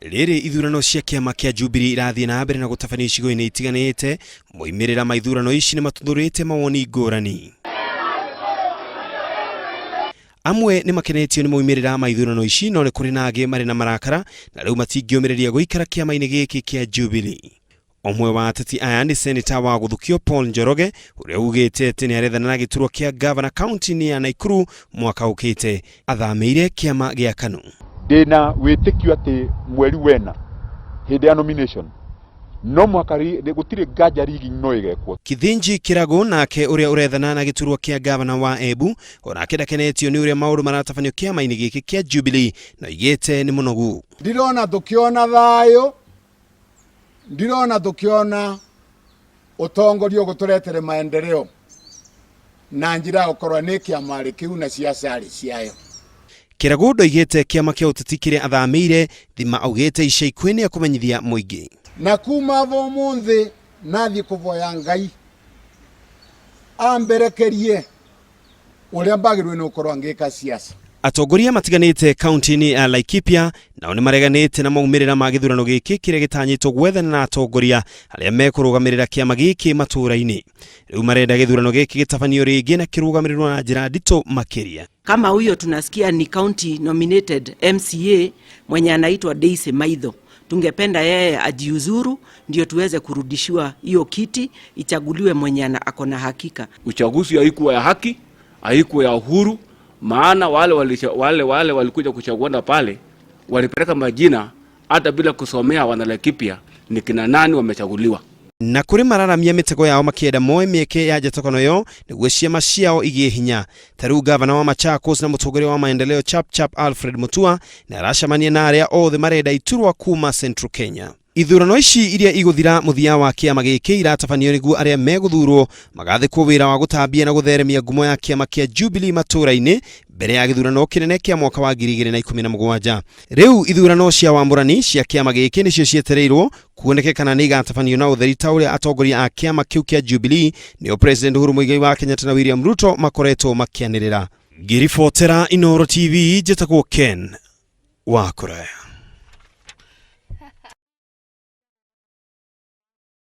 Riri ithurano cia kiama kia Jubilee irathii na mbere na gutabanio icigo-ini itiganite, moimirira ma ithurano ici ni matuthurite mawoni ngurani. Amwe ni makenetio ni moimirira ma ithurano ici, no ni kuri na angi mari na marakara na riu matingiomereria guikara kiama-ini giki kia Jubilee. Omwe wa ateti aya ni seneta wa guthukio Paul Njoroge, uria ugite ati ni arethana na giturwa kia governor county ya Nakuru mwaka ukite, athamire kiama gia KANU. Dena witikio ati mweri wena hindi ya nomination no mwakari gutire ngaja rigi no igekwo. Kithinji Kirago nake uria urethana na giturwa kia governor wa Embu onake ndakenetio ni uria maundu maratabanio kiama-ini giki kia Jubilee na igite ni munogu. Ndirona tukiona thayo, ndirona tukiona utongorio guturetere maendeleo na njira ukorwa ni kiama kiu na siasa ciayo. Kirago ndoigite kiama kia uteti kiria athamire thima augite ica ikuini ya kumenyithia muingi. Na kuma vo munthi nathi kuvoya Ngai amberekerie uria mbagirwe ni ukorwa ngika siasa. Atongoria matiganite kaunti-ini ya Laikipia nao ni mareganite na maumirira ma githurano giki kiria gitanyitwo gwethana na atongoria aria mekurugamirira kiama giki matura-ini. Riu marenda githurano giki gitabanio ringi na kirugamiriro na njira ndito makiria. Kama huyo tunasikia ni county nominated MCA mwenye anaitwa Daisy Maitho, tungependa yeye ajiuzuru ndio tuweze kurudishiwa hiyo kiti, ichaguliwe mwenye ako na hakika. Uchaguzi haikuwa ya haki, haikuwa ya uhuru, maana wale walikuja kuchaguana pale walipeleka majina hata bila kusomea wana Laikipia ni kina nani wamechaguliwa. Na kuri mararamia mitego yao makienda moe mieke ya jatokano yo niguo ciama ciao igie hinya. Taru gavana wa Maciaro na mutongoria wa maendeleo Chap Alfred Mutua na aracemania na aria othe marenda iturwa kuma Central Kenya. Ithurano ici iria iguthira muthia wa kiama giki iratabanio niguo aria meguthurwo magathikwo wira wa gutambia na gutheremia ngumo ya kiama kia Jubilee matura-ini mbere ya githurano kinene kia mwaka wa 2017. Riu ithurano cia wamburani cia kiama giki nicio cietereirwo kuoneka kana ni igatabanio na utheri ta uria atongoria a kiama kiu kia Jubilee nio President Uhuru Muigai wa Kenya na William Ruto makoretwo makianirira. Ngiribotera Inooro TV, njitagwo Ken wakuraya.